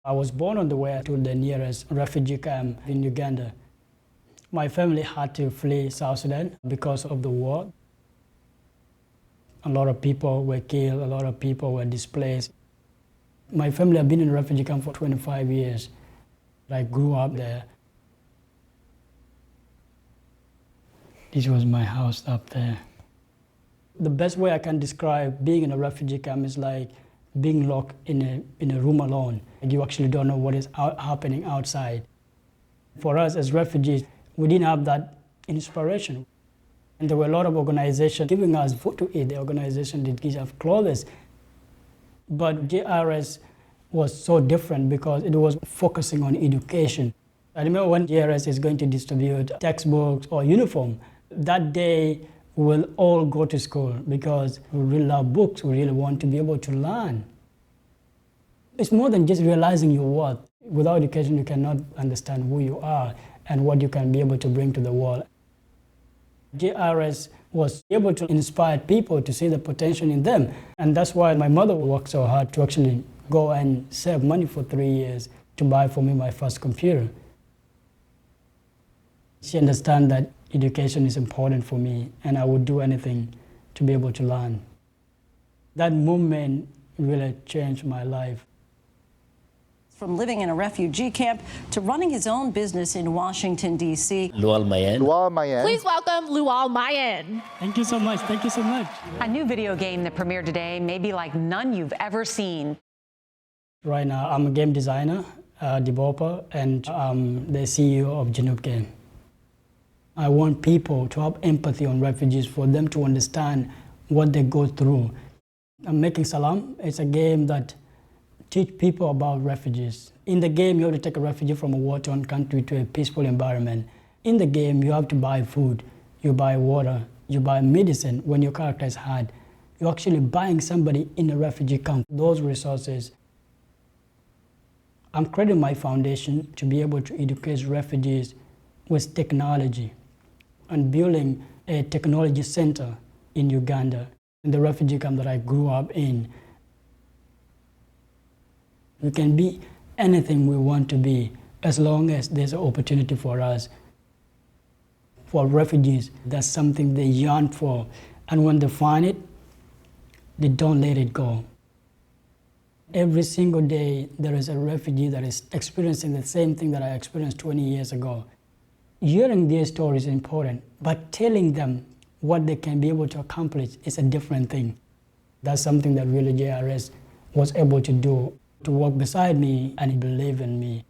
I was born on the way to the nearest refugee camp in Uganda. My family had to flee South Sudan because of the war. A lot of people were killed, a lot of people were displaced. My family have been in a refugee camp for 25 years. I grew up there. This was my house up there. The best way I can describe being in a refugee camp is like being locked in a room alone. You actually don't know what is happening outside. For us as refugees, we didn't have that inspiration. And there were a lot of organizations giving us food to eat. The organization did give us clothes. But JRS was so different because it was focusing on education. I remember when JRS is going to distribute textbooks or uniform, that day we'll all go to school because we really love books. We really want to be able to learn. It's more than just realizing your worth. Without education, you cannot understand who you are and what you can be able to bring to the world. JRS was able to inspire people to see the potential in them. And that's why my mother worked so hard to actually go and save money for 3 years to buy for me my first computer. She understands that education is important for me and I would do anything to be able to learn. That moment really changed my life. From living in a refugee camp to running his own business in Washington, D.C. Lual Mayen. Lual Mayen. Please welcome Lual Mayen. Thank you so much. Thank you so much. A new video game that premiered today may be like none you've ever seen. Right now, I'm a game designer, developer, and I'm the CEO of Junub game. I want people to have empathy on refugees, for them to understand what they go through. I'm making Salam. It's a game that teach people about refugees. In the game, you have to take a refugee from a war-torn country to a peaceful environment. In the game, you have to buy food, you buy water, you buy medicine when your character is hard. You're actually buying somebody in a refugee camp, those resources. I'm creating my foundation to be able to educate refugees with technology and building a technology center in Uganda, in the refugee camp that I grew up in. We can be anything we want to be as long as there's an opportunity for us. For refugees, that's something they yearn for. And when they find it, they don't let it go. Every single day, there is a refugee that is experiencing the same thing that I experienced 20 years ago. Hearing their stories is important, but telling them what they can be able to accomplish is a different thing. That's something that really JRS was able to do, to walk beside me and believe in me.